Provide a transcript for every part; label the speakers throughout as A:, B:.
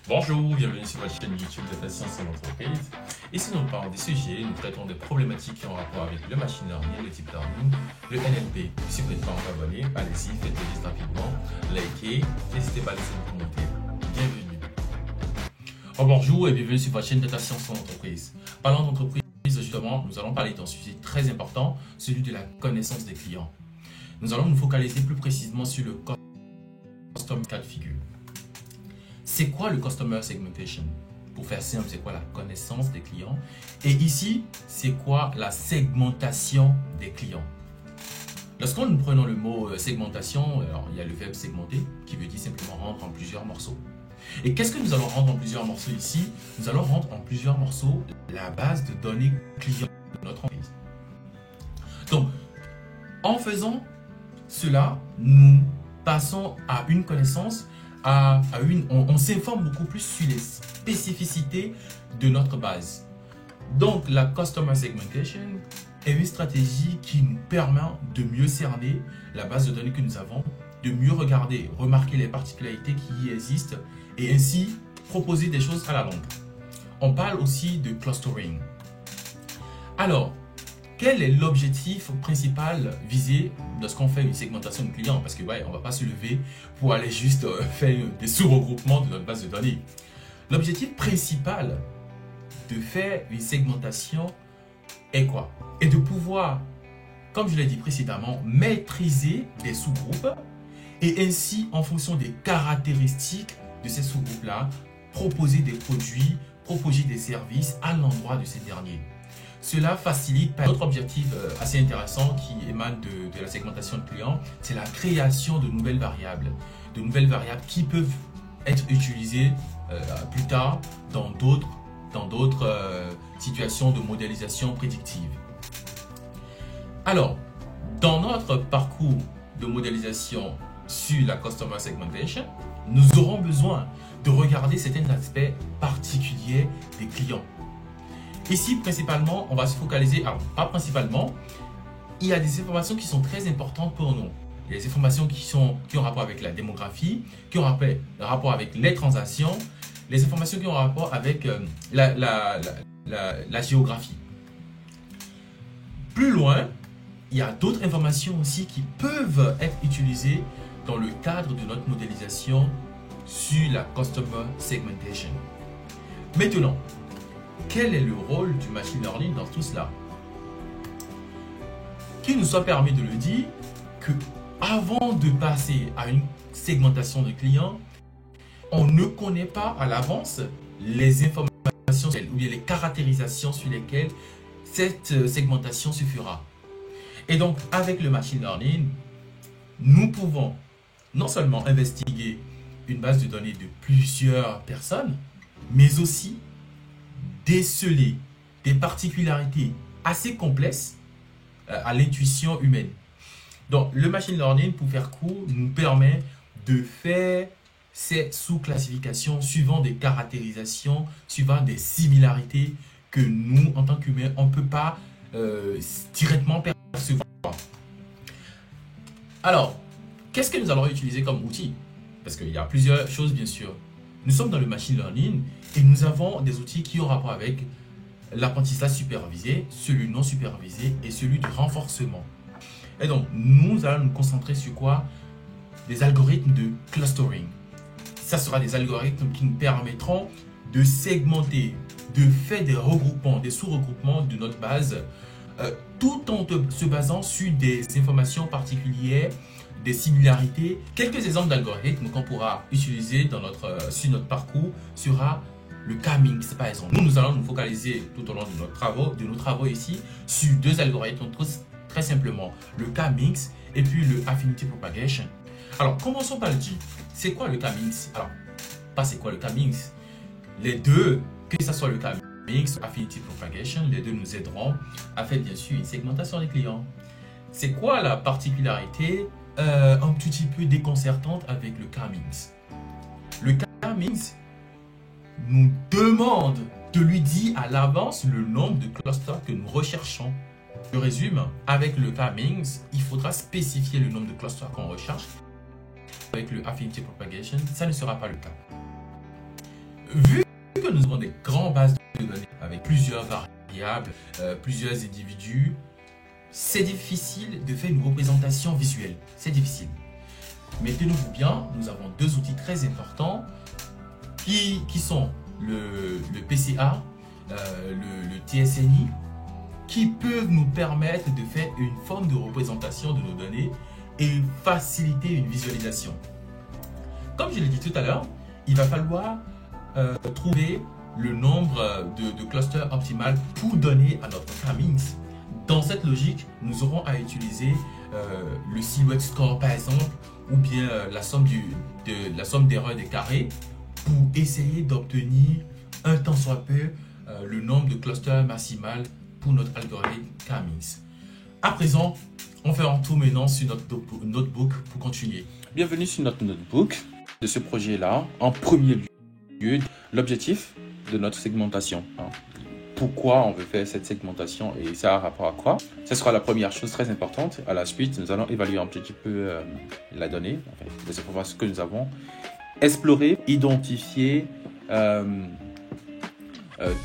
A: Bonjour, bienvenue sur votre chaîne YouTube Data Science en entreprise. Ici nous parlons des sujets, nous traitons des problématiques qui ont rapport avec le machine learning, le deep learning, le NLP. Si vous n'êtes pas encore abonné, allez-y, faites-le juste rapidement, likez, n'hésitez pas à laisser un commentaire. Bienvenue. Bonjour et bienvenue sur votre chaîne Data Science en entreprise. Parlant d'entreprise, justement, nous allons parler d'un sujet très important, celui de la connaissance des clients. Nous allons nous focaliser plus précisément sur le custom cas de figure. C'est quoi le Customer Segmentation? Pour faire simple, c'est quoi la connaissance des clients? Et ici, c'est quoi la segmentation des clients? Lorsque nous prenons le mot segmentation, alors, il y a le verbe segmenter qui veut dire simplement rendre en plusieurs morceaux. Et qu'est-ce que nous allons rendre en plusieurs morceaux ici? Nous allons rendre en plusieurs morceaux la base de données clients de notre entreprise. Donc, en faisant cela, nous passons à une connaissance, on s'informe beaucoup plus sur les spécificités de notre base. Donc, la Customer Segmentation est une stratégie qui nous permet de mieux cerner la base de données que nous avons, de mieux regarder, remarquer les particularités qui y existent et ainsi proposer des choses à la longue. On parle aussi de clustering. Alors, quel est l'objectif principal visé lorsqu'on fait une segmentation de clients? Parce que ouais, on ne va pas se lever pour aller juste faire des sous-regroupements de notre base de données. L'objectif principal de faire une segmentation est quoi? Est de pouvoir, comme je l'ai dit précédemment, maîtriser des sous-groupes et ainsi, en fonction des caractéristiques de ces sous-groupes-là, proposer des produits, proposer des services à l'endroit de ces derniers. Cela facilite. Autre objectif assez intéressant qui émane de la segmentation de clients, c'est la création de nouvelles variables. De nouvelles variables qui peuvent être utilisées plus tard dans d'autres situations de modélisation prédictive. Alors, dans notre parcours de modélisation sur la Customer Segmentation, nous aurons besoin de regarder certains aspects particuliers des clients. Ici, principalement, on va se focaliser, alors pas principalement, il y a des informations qui sont très importantes pour nous. Il y a des informations qui ont rapport avec la démographie, qui ont rapport avec les transactions, les informations qui ont rapport avec la géographie. Plus loin, il y a d'autres informations aussi qui peuvent être utilisées dans le cadre de notre modélisation sur la Customer Segmentation. Maintenant, quel est le rôle du machine learning dans tout cela? Qu'il nous soit permis de le dire que avant de passer à une segmentation de clients, on ne connaît pas à l'avance les informations ou bien les caractérisations sur lesquelles cette segmentation se fera. Et donc, avec le machine learning, nous pouvons non seulement investiguer une base de données de plusieurs personnes, mais aussi déceler des particularités assez complexes à l'intuition humaine. Donc, le machine learning, pour faire court, nous permet de faire ces sous-classifications suivant des caractérisations, suivant des similarités que nous, en tant qu'humains, on ne peut pas directement percevoir. Alors, qu'est-ce que nous allons utiliser comme outil? Parce qu'il y a plusieurs choses, bien sûr. Nous sommes dans le machine learning et nous avons des outils qui ont rapport avec l'apprentissage supervisé, celui non supervisé et celui de renforcement. Et donc, nous allons nous concentrer sur quoi? Des algorithmes de clustering. Ça sera des algorithmes qui nous permettront de segmenter, de faire des regroupements, des sous-regroupements de notre base, tout en se basant sur des informations particulières, des similarités. Quelques exemples d'algorithmes qu'on pourra utiliser sur notre parcours sera le K-Minx par exemple. Nous allons nous focaliser tout au long de nos travaux ici sur deux algorithmes très simplement, le K-Minx et puis le Affinity Propagation. Alors commençons par le J. C'est quoi le K-Minx? Alors, pas c'est quoi le K-Minx? Les deux, que ce soit le K-Minx ou Affinity Propagation, les deux nous aideront à faire bien sûr une segmentation des clients. C'est quoi la particularité un petit peu déconcertante avec le K-Minx? Le K-Minx nous demande de lui dire à l'avance le nombre de clusters que nous recherchons. Je résume, avec le K-Minx, il faudra spécifier le nombre de clusters qu'on recherche. Avec le Affinity Propagation, ça ne sera pas le cas. Vu que nous avons des grandes bases de données avec plusieurs variables, plusieurs individus, c'est difficile de faire une représentation visuelle. C'est difficile. Mais tenez-vous bien, nous avons deux outils très importants qui sont le PCA, le TSNI, qui peuvent nous permettre de faire une forme de représentation de nos données et faciliter une visualisation. Comme je l'ai dit tout à l'heure, il va falloir trouver le nombre de clusters optimal pour donner à notre K-means. Dans cette logique, nous aurons à utiliser le silhouette score par exemple, ou bien la somme d'erreurs des carrés pour essayer d'obtenir un tant soit peu le nombre de clusters maximal pour notre algorithme K-means. À présent, on fait un tour maintenant sur notre notebook pour continuer.
B: Bienvenue sur notre notebook de ce projet-là. En premier lieu, l'objectif de notre segmentation. Pourquoi on veut faire cette segmentation et ça a rapport à quoi? Ce sera la première chose très importante. À la suite, nous allons évaluer un petit peu la donnée, les informations que nous avons, explorer, identifier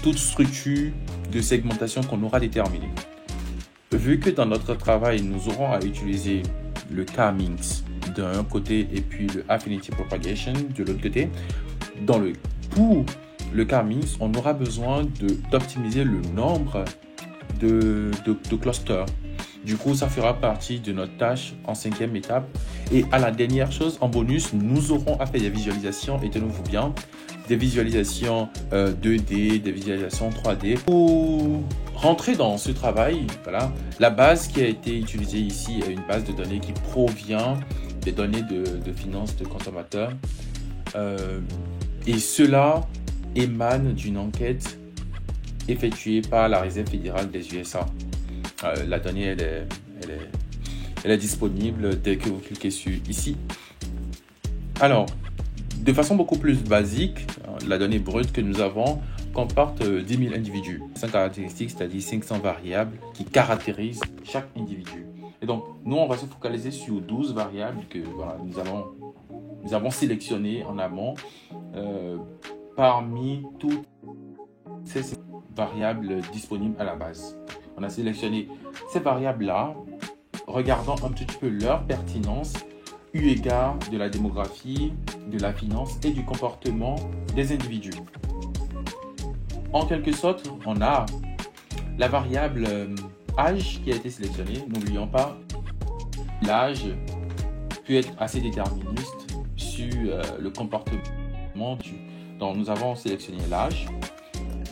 B: toute structure de segmentation qu'on aura déterminée. Vu que dans notre travail, nous aurons à utiliser le K-means d'un côté et puis le Affinity Propagation de l'autre côté, pour le K-means, on aura besoin d'optimiser le nombre de clusters. Du coup, ça fera partie de notre tâche en 5e étape. Et à la dernière chose, en bonus, nous aurons à faire des visualisations, et tenez-vous bien, des visualisations 2D, des visualisations 3D. Pour rentrer dans ce travail, voilà, la base qui a été utilisée ici est une base de données qui provient des données de finances de consommateurs. Et cela émane d'une enquête effectuée par la Réserve fédérale des USA. La donnée, elle est disponible dès que vous cliquez sur ici. Alors, de façon beaucoup plus basique, la donnée brute que nous avons comporte 10 000 individus. 5 caractéristiques, c'est-à-dire 500 variables qui caractérisent chaque individu. Et donc, nous, on va se focaliser sur 12 variables que voilà, nous avons sélectionnées en amont parmi toutes ces variables disponibles à la base. On a sélectionné ces variables-là, regardant un petit peu leur pertinence, eu égard de la démographie, de la finance et du comportement des individus. En quelque sorte, on a la variable âge qui a été sélectionnée. N'oublions pas, l'âge peut être assez déterministe sur le comportement donc nous avons sélectionné l'âge.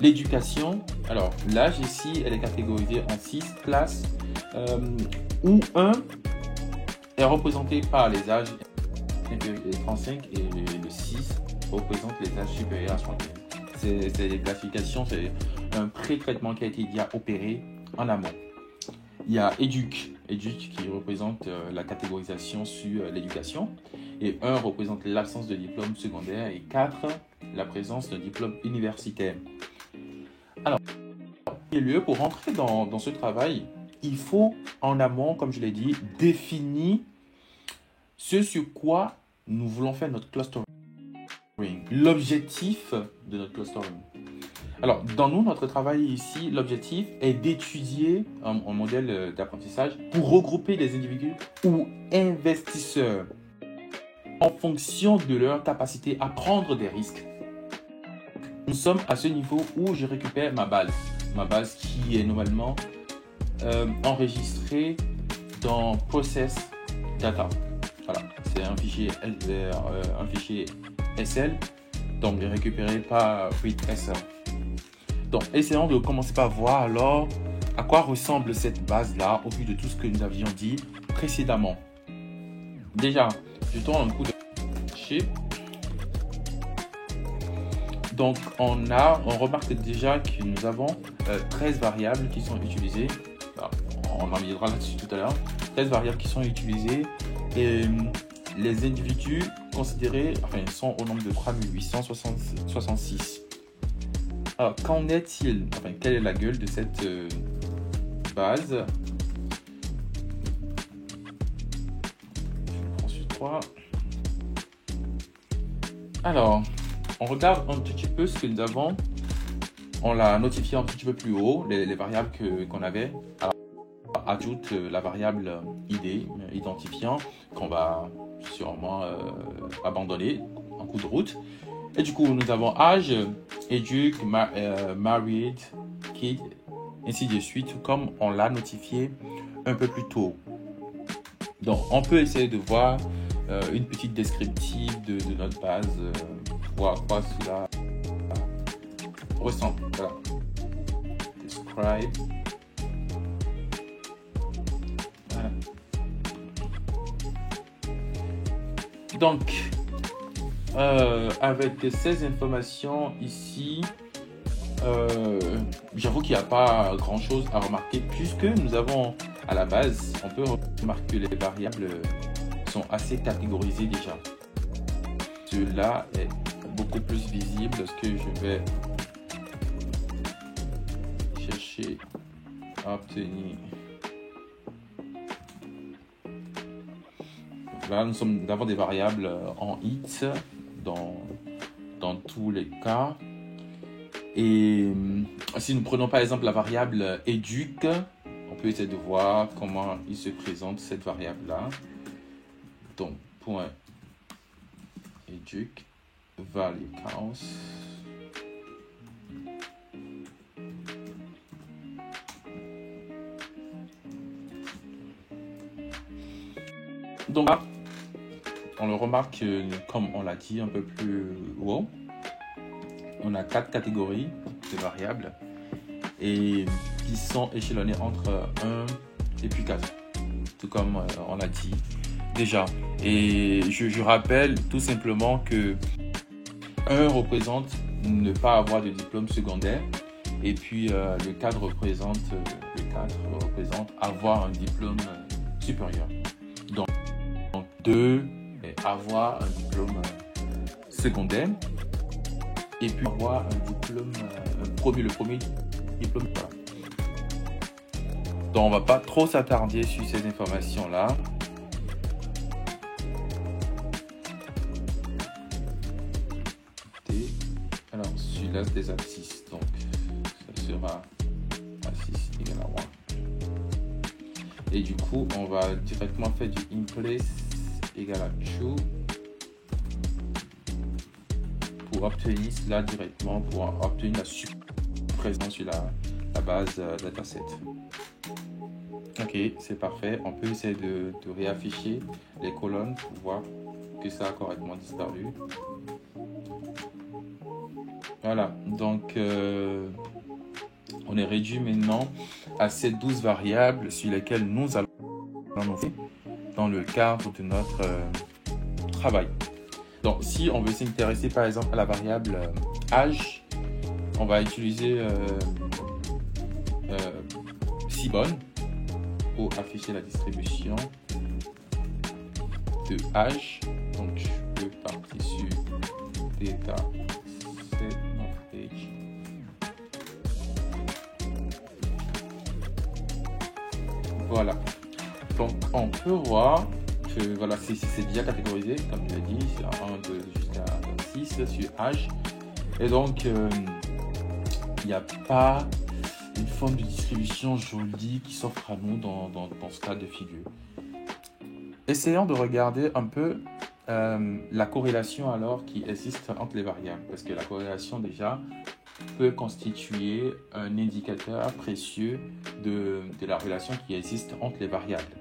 B: L'éducation, alors l'âge ici, elle est catégorisée en 6 classes où 1 est représenté par les âges inférieurs à 35 et le 6 représente les âges supérieurs à 61. C'est des classifications, c'est un pré-traitement qui a été déjà opéré en amont. Il y a EDUC qui représente la catégorisation sur l'éducation, et 1 représente l'absence de diplôme secondaire, et 4 la présence d'un diplôme universitaire. Alors, pour rentrer dans ce travail, il faut en amont, comme je l'ai dit, définir ce sur quoi nous voulons faire notre clustering, l'objectif de notre clustering. Alors, dans notre travail ici, l'objectif est d'étudier un modèle d'apprentissage pour regrouper les individus ou investisseurs en fonction de leur capacité à prendre des risques. Nous sommes à ce niveau où je récupère ma base qui est normalement enregistrée dans Process Data. Voilà, c'est un fichier SL, donc récupéré par ReadSL. Donc, essayons de commencer par voir alors à quoi ressemble cette base-là au vu de tout ce que nous avions dit précédemment. Déjà, jetons un coup de fichier. Donc, on remarque déjà que nous avons 13 variables qui sont utilisées. Alors, on en reviendra là-dessus tout à l'heure. 13 variables qui sont utilisées. Et les individus considérés sont au nombre de 3866. Alors, qu'en est-il? Quelle est la gueule de cette base? Je prends sur 3. Alors, on regarde un tout petit peu ce que nous avons. On l'a notifié un petit peu plus haut, les variables qu'on avait. Alors, on ajoute la variable ID, identifiant, qu'on va sûrement abandonner en cours de route. Et du coup, nous avons âge, éduc, married, kid, ainsi de suite, comme on l'a notifié un peu plus tôt. Donc, on peut essayer de voir une petite descriptive de notre base, voir à quoi cela ressemble. Voilà. Describe. Voilà. Donc, avec ces informations ici, j'avoue qu'il n'y a pas grand chose à remarquer puisque nous avons à la base, on peut remarquer que les variables sont assez catégorisées déjà. Cela est beaucoup plus visible lorsque je vais chercher à obtenir. Là, nous avons des variables en int dans tous les cas. Et si nous prenons par exemple la variable educ, on peut essayer de voir comment il se présente cette variable-là. Donc, point educ, value counts. Donc là, on le remarque, comme on l'a dit un peu plus haut, on a 4 catégories de variables et qui sont échelonnées entre 1 et puis 4, tout comme on l'a dit déjà. Et je rappelle tout simplement que 1 représente ne pas avoir de diplôme secondaire et puis le 4 représente avoir un diplôme supérieur. Donc 2 est avoir un diplôme secondaire et puis avoir un diplôme le premier diplôme. Donc on va pas trop s'attarder sur ces informations là. Alors celui-là c'est des abscisses, donc ça sera abscisse égale à 1. Et du coup on va directement faire du inplace égale à true pour obtenir cela directement, pour obtenir la suppression sur la base dataset. Ok, c'est parfait. On peut essayer de réafficher les colonnes pour voir que ça a correctement disparu. Voilà, donc on est réduit maintenant à ces 12 variables sur lesquelles nous allons nous faire dans le cadre de notre travail. Donc, si on veut s'intéresser par exemple à la variable âge, on va utiliser Seaborn pour afficher la distribution de âge. Donc, je peux partir sur data set of age. Voilà. Donc, on peut voir que voilà, c'est déjà catégorisé, comme je l'ai dit, c'est 1, 2 jusqu'à 6 sur âge. Et donc, il n'y a pas une forme de distribution jolie qui s'offre à nous dans ce cas de figure. Essayons de regarder un peu la corrélation alors qui existe entre les variables, parce que la corrélation déjà peut constituer un indicateur précieux de la relation qui existe entre les variables.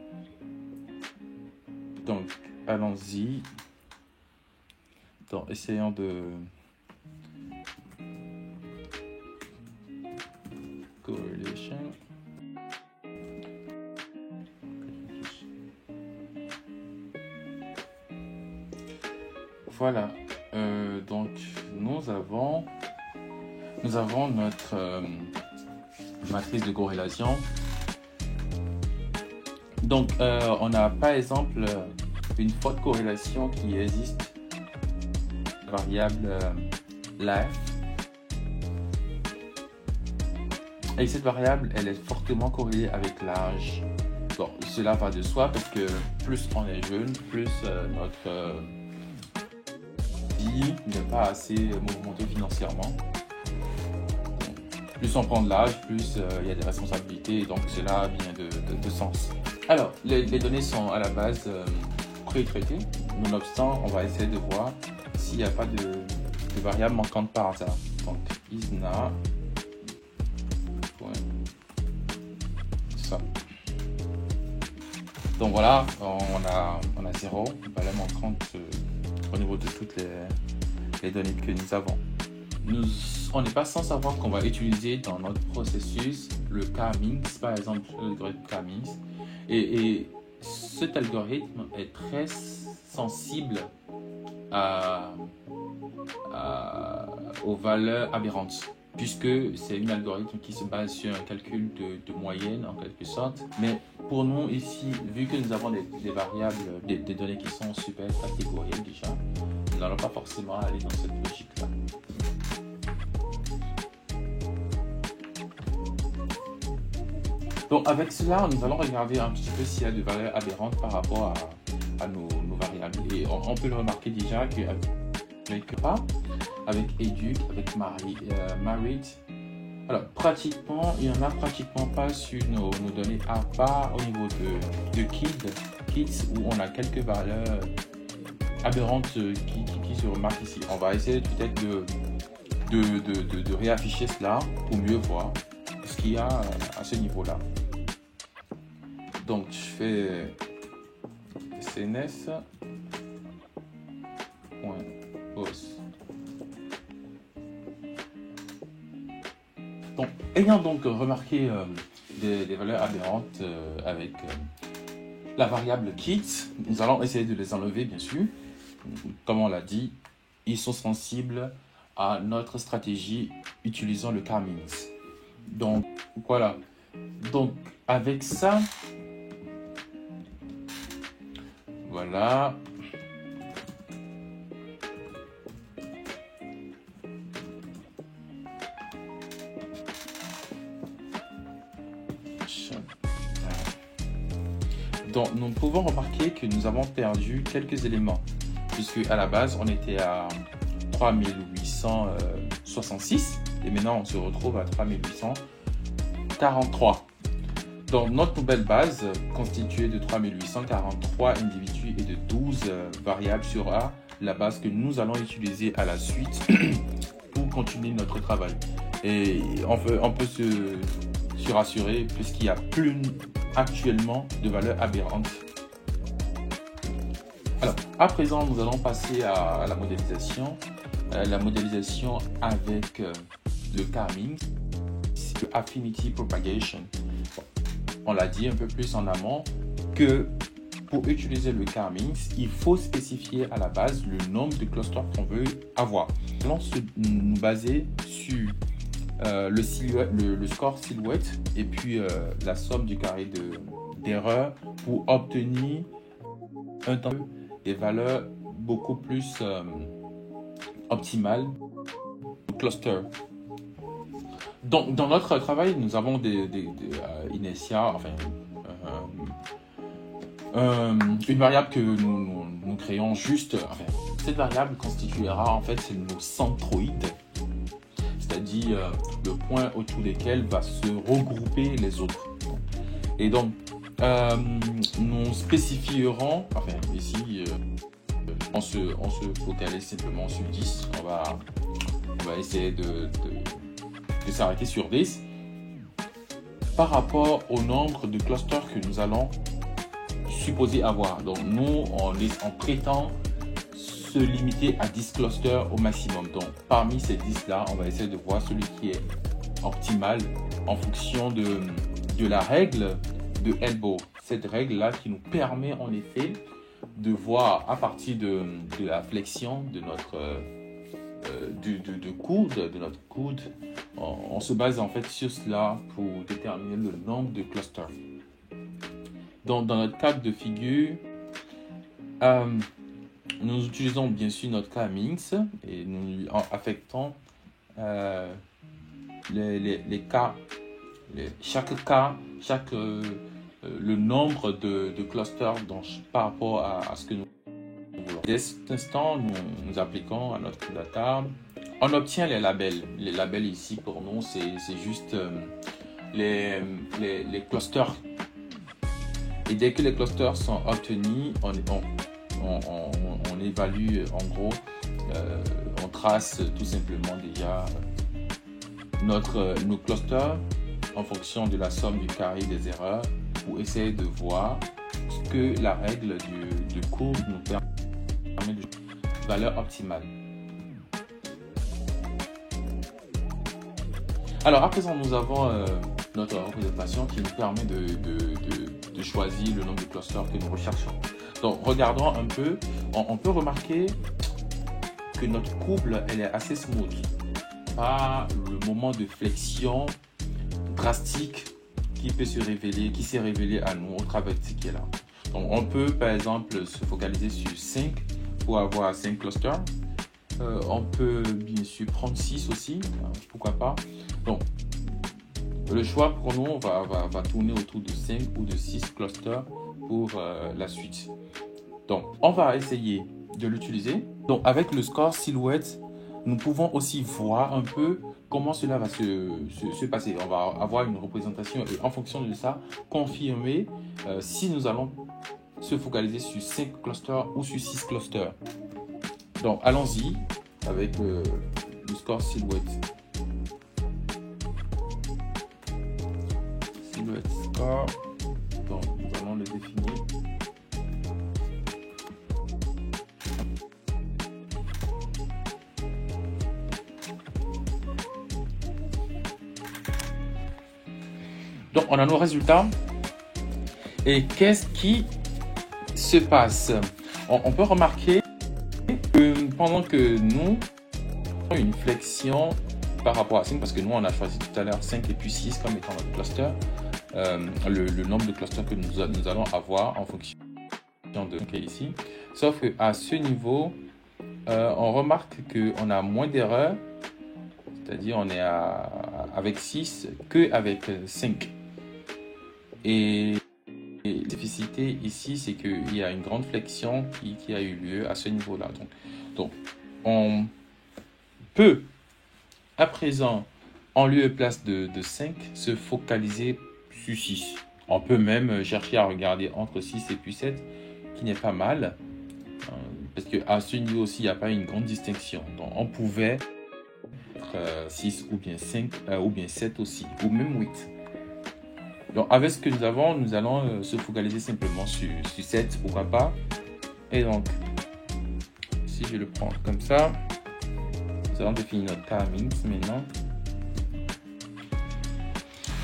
B: Donc, allons-y. Donc, essayons de correlation. Voilà. Donc, nous avons notre matrice de corrélation. Donc, on a par exemple une forte corrélation qui existe, variable life. Et cette variable, elle est fortement corrélée avec l'âge. Bon, cela va de soi parce que plus on est jeune, plus notre vie vie n'est pas assez mouvementée financièrement. Plus on prend de l'âge, plus il y a des responsabilités, et donc cela vient de sens. Alors, les données sont à la base pré-traitées. Nonobstant, on va essayer de voir s'il n'y a pas de variables manquantes par hasard. Donc, isna, ça. Donc voilà, on a 0 valeur manquante au niveau de toutes les données que nous avons. On n'est pas sans savoir qu'on va utiliser dans notre processus le K-Minx, par exemple l'algorithme K-Minx. Et cet algorithme est très sensible aux valeurs aberrantes, puisque c'est un algorithme qui se base sur un calcul de moyenne en quelque sorte. Mais pour nous ici, vu que nous avons des variables, des données qui sont super catégorielles déjà, nous n'allons pas forcément aller dans cette logique-là. Donc avec cela, nous allons regarder un petit peu s'il y a des valeurs aberrantes par rapport à nos variables. Et on peut le remarquer déjà qu'avec pas, avec Educ, avec Marit, alors pratiquement, il n'y en a pratiquement pas sur nos données, à part au niveau de Kids, où on a quelques valeurs aberrantes qui se remarquent ici. On va essayer peut-être de réafficher cela pour mieux voir ce qu'il y a à ce niveau-là. Donc, je fais cns.pos. Donc, ayant donc remarqué des valeurs aberrantes avec la variable kids, nous allons essayer de les enlever, bien sûr. Comme on l'a dit, ils sont sensibles à notre stratégie utilisant le K-Minx. Donc, voilà. Donc, avec ça, voilà. Donc, nous pouvons remarquer que nous avons perdu quelques éléments, puisque à la base, on était à 3866 et maintenant on se retrouve à 3843. Donc, notre nouvelle base, constituée de 3843 individus et de 12 variables, sera la base que nous allons utiliser à la suite pour continuer notre travail. Et on peut se rassurer puisqu'il n'y a plus actuellement de valeurs aberrantes. Alors, à présent, nous allons passer à la modélisation. La modélisation avec le K-Minx, le Affinity Propagation. On l'a dit un peu plus en amont que pour utiliser le K-Minx, il faut spécifier à la base le nombre de clusters qu'on veut avoir. Nous allons nous baser sur le score silhouette et puis la somme du carré d'erreur pour obtenir un temps des valeurs beaucoup plus optimales au cluster. Donc, dans notre travail, nous avons des Inertia, enfin, une variable que nous créons juste. Enfin, cette variable constituera en fait nos centroïdes, c'est-à-dire le point autour desquels va se regrouper les autres. Et donc, nous spécifierons, enfin ici, on se focalise simplement sur 10. On va essayer de s'arrêter sur 10 par rapport au nombre de clusters que nous allons supposer avoir. Donc nous, on prétend se limiter à 10 clusters au maximum. Donc parmi ces 10 là, on va essayer de voir celui qui est optimal en fonction de la règle de Elbow. Cette règle là qui nous permet en effet de voir à partir de la flexion de notre de notre coude, on se base en fait sur cela pour déterminer le nombre de clusters. Donc dans notre cadre de figure, nous utilisons bien sûr notre K-Minx et nous affectons les cas, chaque cas, le nombre de clusters par rapport à ce que nous voulons. Dès cet instant, nous appliquons à notre data. On obtient les labels. Les labels ici, pour nous, c'est juste les clusters. Et dès que les clusters sont obtenus, on évalue, en gros, on trace tout simplement déjà nos clusters en fonction de la somme du carré des erreurs pour essayer de voir ce que la règle de courbe nous permet de valeur optimale. Alors à présent, nous avons notre représentation qui nous permet de choisir le nombre de clusters que nous recherchons. Donc regardons un peu, on peut remarquer que notre courbe elle est assez smooth. Pas le moment de flexion drastique qui s'est révélé à nous au travers de ce qui est là. Donc on peut par exemple se focaliser sur 5 pour avoir 5 clusters. On peut bien sûr prendre 6 aussi, pourquoi pas. Donc le choix pour nous va tourner autour de 5 ou de 6 clusters pour la suite. Donc on va essayer de l'utiliser. Donc avec le score silhouette, nous pouvons aussi voir un peu comment cela va se passer. On va avoir une représentation et en fonction de ça, confirmer si nous allons se focaliser sur 5 clusters ou sur 6 clusters. Donc allons-y avec le score silhouette. Silhouette score. Donc nous allons le définir. Donc, on a nos résultats. Et qu'est-ce qui se passe? On peut remarquer que pendant que nous avons une flexion par rapport à 5, parce que nous, on a choisi tout à l'heure 5 et puis 6 comme étant notre cluster, le nombre de clusters que nous allons avoir en fonction de ce qui est ici. Sauf qu'à ce niveau, on remarque qu'on a moins d'erreurs, c'est-à-dire on est avec 6 qu'avec 5. Et la spécificité ici, c'est qu'il y a une grande flexion qui a eu lieu à ce niveau-là. Donc, on peut, à présent, en lieu et place de 5, se focaliser sur 6. On peut même chercher à regarder entre 6 et puis 7, qui n'est pas mal. Parce qu'à ce niveau aussi, il n'y a pas une grande distinction. Donc, on pouvait être 6 ou bien 5, ou bien 7 aussi, ou même 8. Donc, avec ce que nous avons, nous allons se focaliser simplement sur 7, pourquoi pas. Et donc, si je le prends comme ça, nous allons définir notre K-Minx maintenant.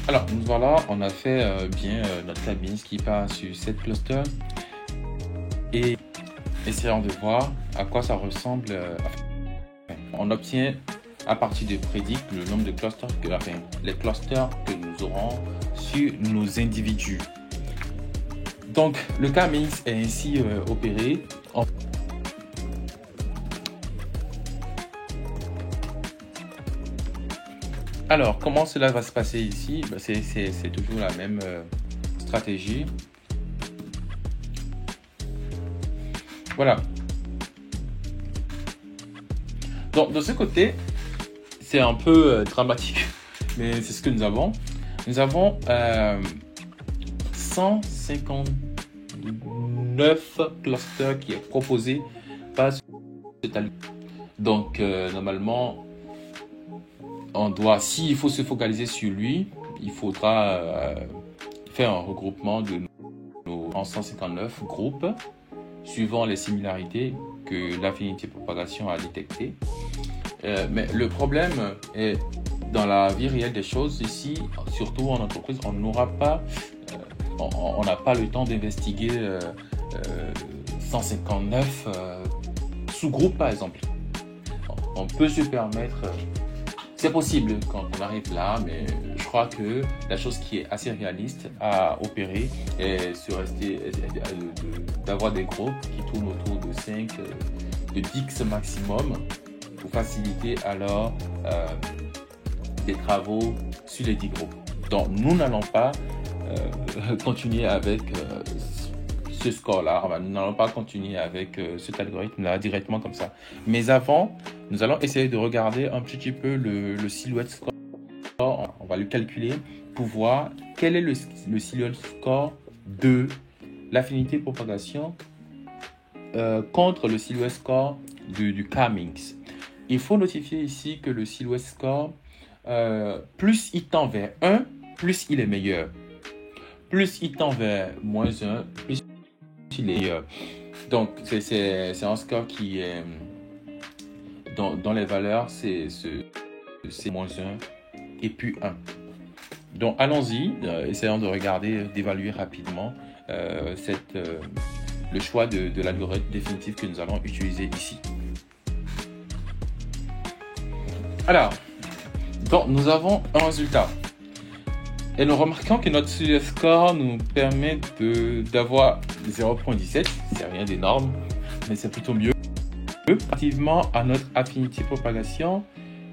B: Alors, voilà, on a fait bien notre K-Minx qui part sur 7 clusters. Et essayons de voir à quoi ça ressemble. On obtient à partir de prédict le nombre de clusters, les clusters que nous aurons sur nos individus. Donc, le K-Minx est ainsi opéré. Alors, comment cela va se passer ici? C'est toujours la même stratégie. Voilà. Donc, de ce côté, c'est un peu dramatique, mais c'est ce que nous avons. Nous avons 159 clusters qui est proposé par cet algorithme. Donc, normalement, on doit, s'il faut se focaliser sur lui, il faudra faire un regroupement de nos 159 groupes suivant les similarités que l'affinité propagation a détectées. Mais le problème est dans la vie réelle des choses. Ici, surtout en entreprise, on n'aura pas, on n'a pas le temps d'investiguer 159 sous-groupes par exemple. On peut se permettre, c'est possible quand on arrive là, mais je crois que la chose qui est assez réaliste à opérer est d'avoir des groupes qui tournent autour de 5, de 10 maximum pour faciliter alors des travaux sur les 10 groupes. Donc nous n'allons pas continuer avec ce score-là. Nous n'allons pas continuer avec cet algorithme-là directement comme ça. Mais avant, nous allons essayer de regarder un petit peu le silhouette score. On va le calculer pour voir quel est le silhouette score de l'affinité propagation contre le silhouette score du K-Mix. Il faut notifier ici que le silhouette score, plus il tend vers 1, plus il est meilleur. Plus il tend vers moins 1, plus il est meilleur. Donc, c'est un score qui est dans les valeurs, c'est moins 1 et puis 1. Donc, allons-y, essayons de regarder, d'évaluer rapidement le choix de l'algorithme définitif que nous allons utiliser ici. Alors, donc, nous avons un résultat. Et nous remarquons que notre silhouette score nous permet d'avoir 0.17. C'est rien d'énorme, mais c'est plutôt mieux. Relativement à notre affinité propagation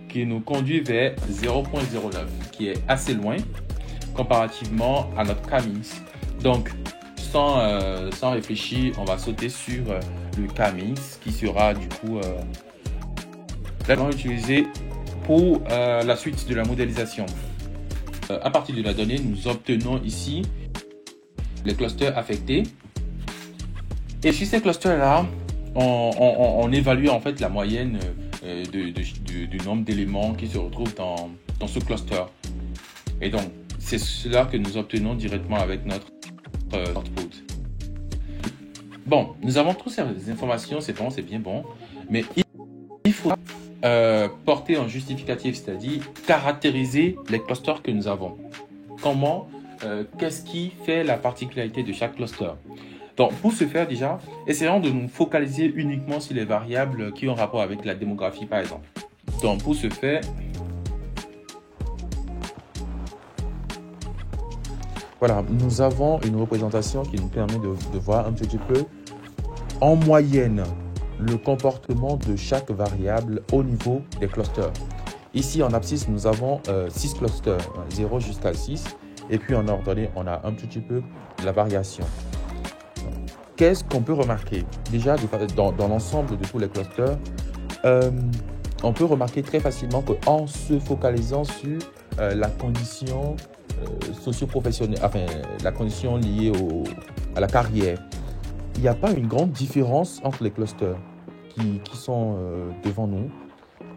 B: qui nous conduit vers 0.09, qui est assez loin comparativement à notre K-Mix. Donc, sans réfléchir, on va sauter sur le K-Mix qui sera du coup utilisé pour la suite de la modélisation. À partir de la donnée, nous obtenons ici les clusters affectés. Et sur ces clusters-là, on évalue en fait la moyenne du nombre d'éléments qui se retrouvent dans ce cluster. Et donc, c'est cela que nous obtenons directement avec notre output. Bon, nous avons toutes ces informations, c'est bon, c'est bien bon. Mais il faut porter un justificatif, c'est-à-dire caractériser les clusters que nous avons. Comment, qu'est-ce qui fait la particularité de chaque cluster? Donc, pour ce faire déjà, essayons de nous focaliser uniquement sur les variables qui ont rapport avec la démographie, par exemple. Donc, pour ce faire, voilà, nous avons une représentation qui nous permet de voir un petit peu en moyenne le comportement de chaque variable au niveau des clusters. Ici, en abscisse, nous avons 6 clusters, 0 jusqu'à 6. Et puis, en ordonnée, on a un petit peu la variation. Qu'est-ce qu'on peut remarquer? Déjà, dans l'ensemble de tous les clusters, on peut remarquer très facilement qu'en se focalisant sur la condition socio-professionnelle, enfin, la condition liée à la carrière, il n'y a pas une grande différence entre les clusters qui sont devant nous,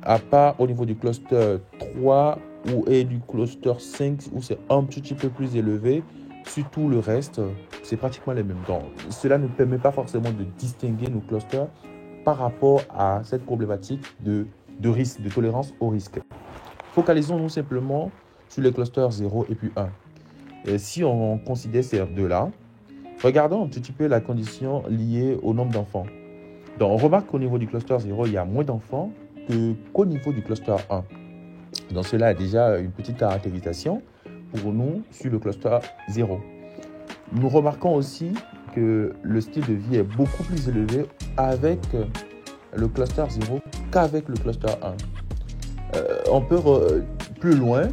B: à part au niveau du cluster 3 et du cluster 5 où c'est un petit peu plus élevé. Sur tout le reste, c'est pratiquement les mêmes. Donc, cela ne permet pas forcément de distinguer nos clusters par rapport à cette problématique de risque, de tolérance au risque. Focalisons-nous simplement sur les clusters 0 et puis 1. Et si on considère ces deux-là, regardons un petit peu la condition liée au nombre d'enfants. Donc, on remarque qu'au niveau du cluster 0, il y a moins d'enfants qu'au niveau du cluster 1. Donc, cela a déjà une petite caractérisation pour nous sur le cluster 0. Nous remarquons aussi que le style de vie est beaucoup plus élevé avec le cluster 0 qu'avec le cluster 1. On peut plus loin,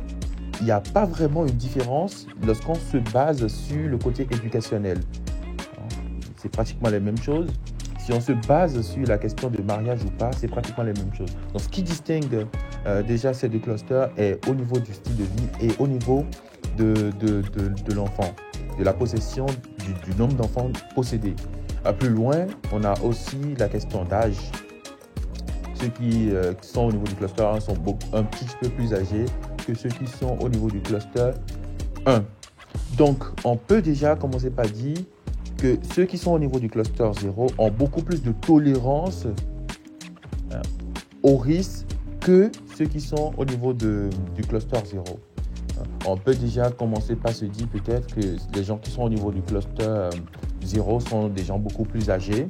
B: il n'y a pas vraiment une différence lorsqu'on se base sur le côté éducationnel. C'est pratiquement les mêmes choses. Si on se base sur la question de mariage ou pas, c'est pratiquement les mêmes choses. Donc, ce qui distingue déjà ces deux clusters est au niveau du style de vie et au niveau de l'enfant, de la possession, du nombre d'enfants possédés. Plus loin, on a aussi la question d'âge. Ceux qui sont au niveau du cluster 1 sont un petit peu plus âgés que ceux qui sont au niveau du cluster 1. Donc, on peut déjà commencer par dire que ceux qui sont au niveau du cluster 0 ont beaucoup plus de tolérance au risque que ceux qui sont au niveau du cluster 0. On peut déjà commencer par se dire peut-être que les gens qui sont au niveau du cluster 0 sont des gens beaucoup plus âgés,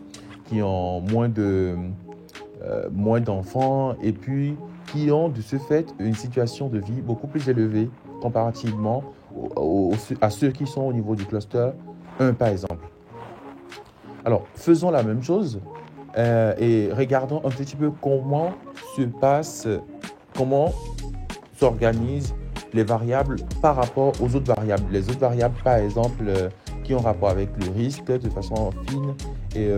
B: qui ont moins d'enfants et puis qui ont de ce fait une situation de vie beaucoup plus élevée comparativement à ceux qui sont au niveau du cluster 1 par exemple. Alors, faisons la même chose et regardons un petit peu comment s'organisent les variables par rapport aux autres variables. Les autres variables, par exemple, qui ont rapport avec le risque de façon fine et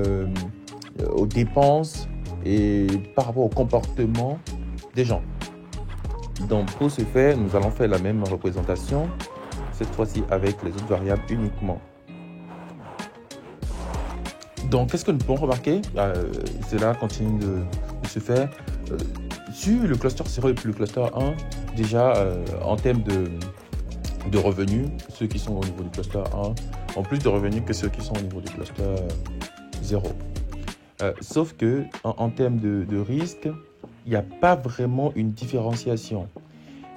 B: aux dépenses et par rapport au comportement des gens. Donc pour ce faire, nous allons faire la même représentation, cette fois-ci avec les autres variables uniquement. Donc qu'est-ce que nous pouvons remarquer? Cela continue de se faire. Sur le cluster 0 et puis le cluster 1, déjà en termes de revenus, ceux qui sont au niveau du cluster 1 ont plus de revenus que ceux qui sont au niveau du cluster 0. Sauf que en termes de risque, il n'y a pas vraiment une différenciation.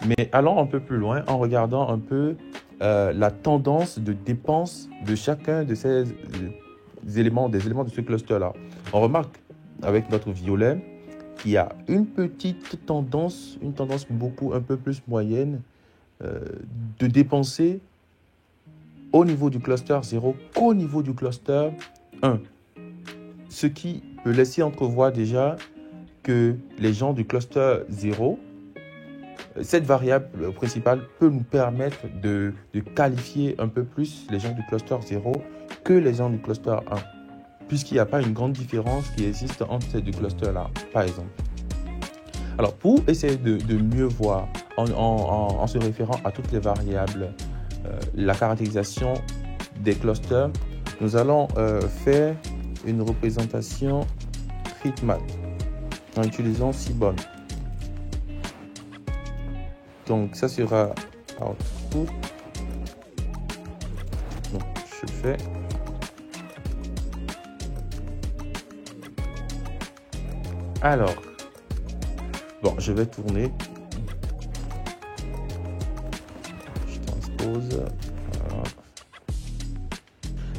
B: Mais allons un peu plus loin en regardant un peu la tendance de dépenses de chacun de ces éléments de ce cluster-là. On remarque avec notre violet qu'il y a une petite tendance, un peu plus moyenne de dépenser au niveau du cluster 0 qu'au niveau du cluster 1. Ce qui peut laisser entrevoir déjà que les gens du cluster 0, cette variable principale peut nous permettre de qualifier un peu plus les gens du cluster 0 que les gens du cluster 1, puisqu'il n'y a pas une grande différence qui existe entre ces deux clusters-là, par exemple. Alors, pour essayer de mieux voir, en se référant à toutes les variables, la caractérisation des clusters, nous allons faire une représentation Treatmat en utilisant Seaborn. Donc, ça sera output. Donc, je fais. Alors, bon, je vais tourner. Je transpose. Voilà.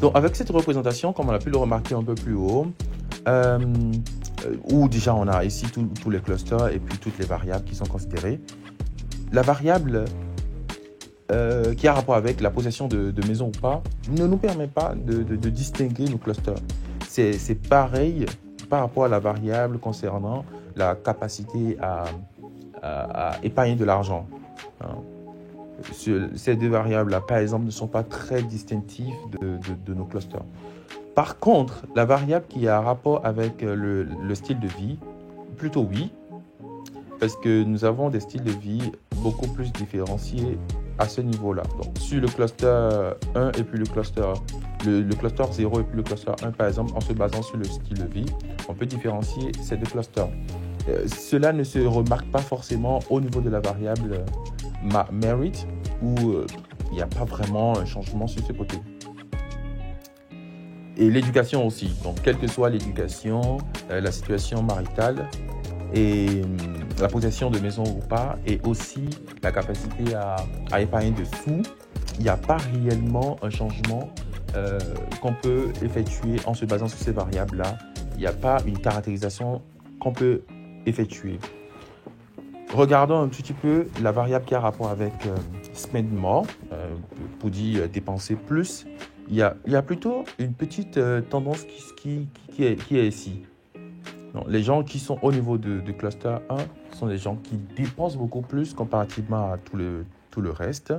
B: Donc, avec cette représentation, comme on a pu le remarquer un peu plus haut, où déjà on a ici tous les clusters et puis toutes les variables qui sont considérées. La variable qui a rapport avec la possession de maison ou pas ne nous permet pas de distinguer nos clusters. C'est pareil par rapport à la variable concernant la capacité à épargner de l'argent. Ces deux variables-là, par exemple, ne sont pas très distinctives de nos clusters. Par contre, la variable qui a rapport avec le style de vie, plutôt oui, parce que nous avons des styles de vie beaucoup plus différenciés à ce niveau-là. Donc, sur le cluster 1 et puis le cluster 0 et puis le cluster 1, par exemple, en se basant sur le style de vie, on peut différencier ces deux clusters. Cela ne se remarque pas forcément au niveau de la variable merit, où il n'y a pas vraiment un changement sur ce côté. Et l'éducation aussi. Donc, quelle que soit l'éducation, la situation maritale, et la possession de maison ou pas, et aussi la capacité à épargner de sous, il n'y a pas réellement un changement qu'on peut effectuer en se basant sur ces variables-là. Il n'y a pas une caractérisation qu'on peut effectuer. Regardons un petit peu la variable qui a rapport avec spend more, pour dire dépenser plus. Il y a plutôt une petite tendance qui est ici. Donc, les gens qui sont au niveau de cluster 1 sont des gens qui dépensent beaucoup plus comparativement à tout le reste.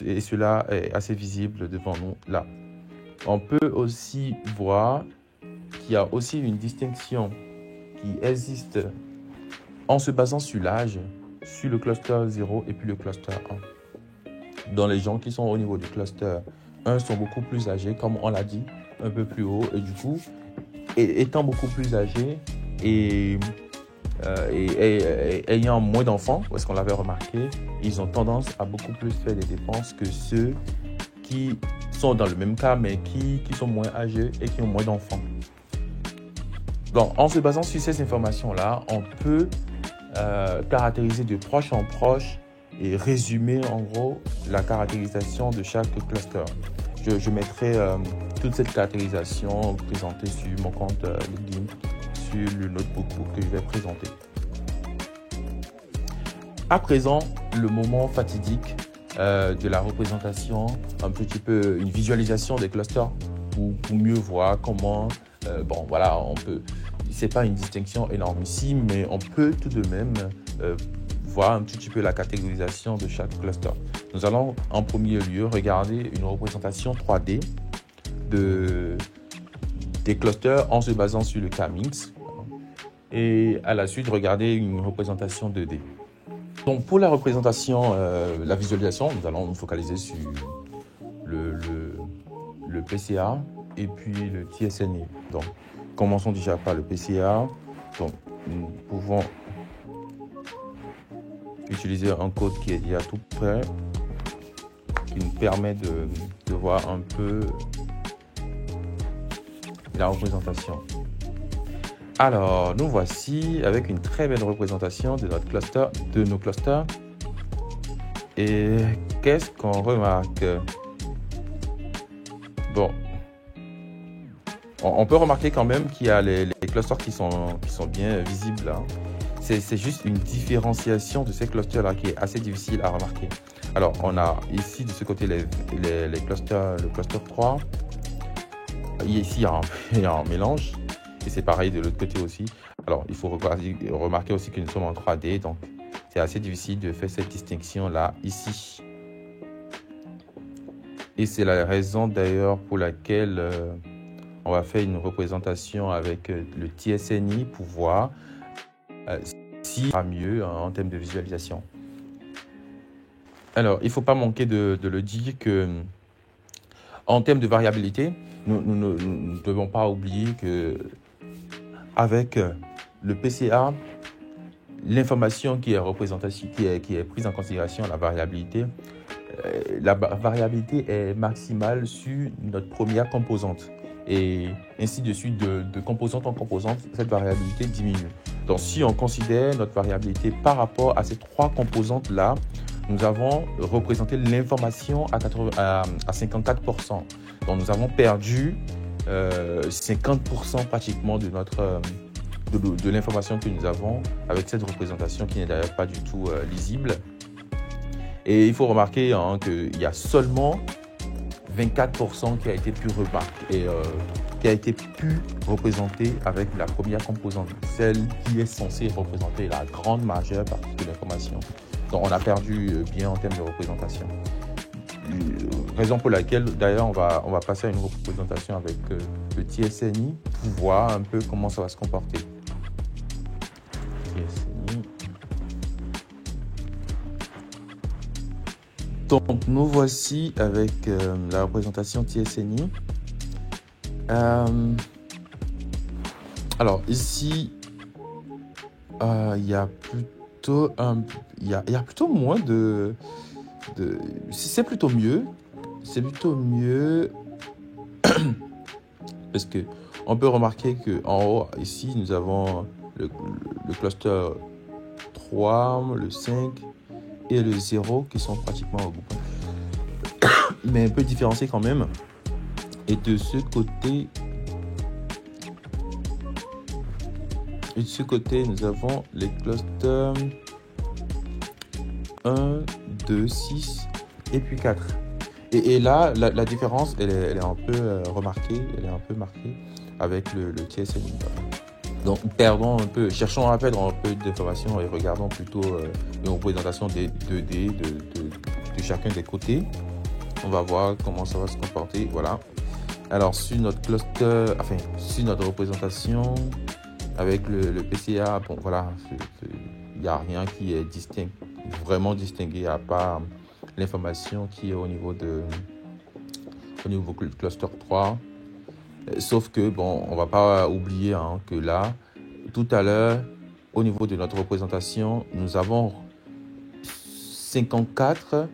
B: Et cela est assez visible devant nous là. On peut aussi voir qu'il y a aussi une distinction qui existe en se basant sur l'âge, sur le cluster 0 et puis le cluster 1. Donc les gens qui sont au niveau du cluster 1 sont beaucoup plus âgés, comme on l'a dit un peu plus haut, et du coup, étant beaucoup plus âgés et ayant moins d'enfants, parce qu'on l'avait remarqué, ils ont tendance à beaucoup plus faire des dépenses que ceux qui sont dans le même cas, mais qui sont moins âgés et qui ont moins d'enfants. Donc, en se basant sur ces informations-là, on peut caractériser de proche en proche et résumer en gros la caractérisation de chaque cluster. Je mettrai toute cette caractérisation présentée sur mon compte LinkedIn, sur le notebook que je vais présenter. À présent, le moment fatidique de la représentation, un petit peu une visualisation des clusters pour mieux voir comment, bon voilà, on peut, c'est pas une distinction énormissime, mais on peut tout de même voir un petit peu la catégorisation de chaque cluster. Nous allons en premier lieu regarder une représentation 3D des clusters en se basant sur le K-Means et à la suite regarder une représentation 2D. Donc pour la représentation, la visualisation, nous allons nous focaliser sur le PCA et puis le TSNI. Donc commençons déjà par le PCA. Donc nous pouvons utiliser un code qui est déjà tout prêt, qui nous permet de voir un peu la représentation. Alors, nous voici avec une très belle représentation de notre cluster, de nos clusters. Et qu'est-ce qu'on remarque? Bon, on peut remarquer quand même qu'il y a les clusters qui sont bien visibles, hein. C'est juste une différenciation de ces clusters-là qui est assez difficile à remarquer. Alors, on a ici de ce côté les clusters, le cluster 3. Ici, il y a un mélange. Et c'est pareil de l'autre côté aussi. Alors, il faut remarquer aussi que nous sommes en 3D. Donc, c'est assez difficile de faire cette distinction-là ici. Et c'est la raison d'ailleurs pour laquelle on va faire une représentation avec le TSNI pour voir si ça va mieux en termes de visualisation. Alors, il ne faut pas manquer de le dire que en termes de variabilité, nous ne devons pas oublier que avec le PCA, l'information qui est prise en considération, la variabilité est maximale sur notre première composante. Et ainsi de suite, de composante en composante, cette variabilité diminue. Donc, si on considère notre variabilité par rapport à ces trois composantes-là, nous avons représenté l'information à 54%. Donc, nous avons perdu 50% pratiquement de l'information que nous avons avec cette représentation qui n'est d'ailleurs pas du tout lisible. Et il faut remarquer qu'il y a seulement 24% qui a été pu remarquer, qui a été pu représenter avec la première composante, celle qui est censée représenter la grande majeure partie de l'information. Donc on a perdu bien en termes de représentation. Raison pour laquelle d'ailleurs on va passer à une représentation avec le TSNI pour voir un peu comment ça va se comporter. TSNI. Donc nous voici avec la représentation TSNI. Alors ici il y a plutôt moins de c'est plutôt mieux parce que on peut remarquer que en haut ici nous avons le cluster 3, le 5 et le 0 qui sont pratiquement regroupés mais un peu différenciés quand même. Et de ce côté nous avons les clusters 1, 2, 6 et puis 4. Et là, la différence, elle est un peu remarquée, elle est un peu marquée avec le TSNI. Donc, cherchons à perdre un peu d'informations et regardons plutôt une représentation des 2D de chacun des côtés. On va voir comment ça va se comporter. Voilà. Alors, sur notre cluster, sur notre représentation avec le PCA, bon, voilà, il n'y a rien qui est vraiment distingué à part l'information qui est au niveau du cluster 3. Sauf que, bon, on ne va pas oublier que là, tout à l'heure, au niveau de notre représentation, nous avons 54%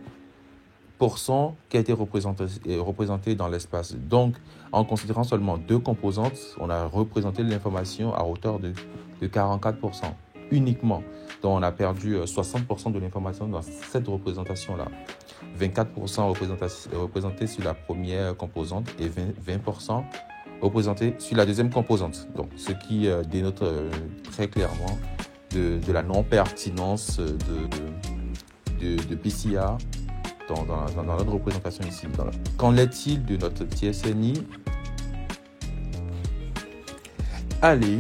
B: qui a été représenté dans l'espace. Donc, en considérant seulement deux composantes, on a représenté l'information à hauteur de 44% uniquement. Donc, on a perdu 60% de l'information dans cette représentation-là. 24% représenté sur la première composante et 20% représenté sur la deuxième composante. Donc, ce qui dénote très clairement de la non-pertinence de PCA dans notre représentation ici. Qu'en est-il de notre TSNI? Allez,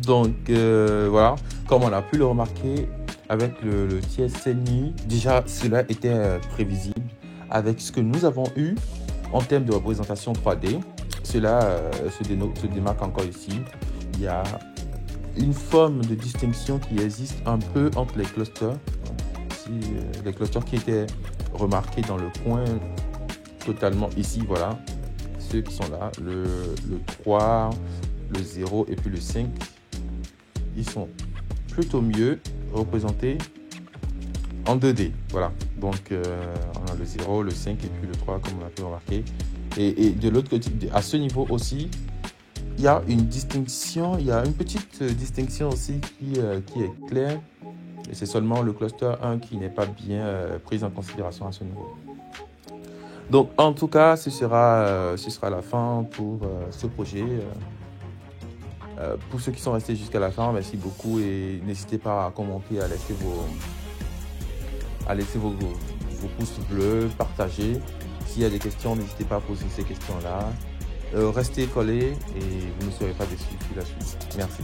B: donc voilà, comme on a pu le remarquer, avec le TSNI, déjà cela était prévisible. Avec ce que nous avons eu en termes de représentation 3D, cela se démarque encore ici. Il y a une forme de distinction qui existe un peu entre les clusters. Les clusters qui étaient remarqués dans le coin totalement ici, voilà. Ceux qui sont là, le 3, le 0 et puis le 5, ils sont plutôt mieux représentés en 2D. Voilà. Donc, on a le 0, le 5 et puis le 3, comme on a pu remarquer. Et de l'autre côté, à ce niveau aussi, il y a une distinction, il y a une petite distinction aussi qui est claire. Et c'est seulement le cluster 1 qui n'est pas bien pris en considération à ce niveau. Donc, en tout cas, ce sera la fin pour ce projet. Pour ceux qui sont restés jusqu'à la fin, merci beaucoup et n'hésitez pas à commenter, à laisser vos pouces bleus, partager. S'il y a des questions, n'hésitez pas à poser ces questions-là. Restez collés et vous ne serez pas déçus la suite. Merci.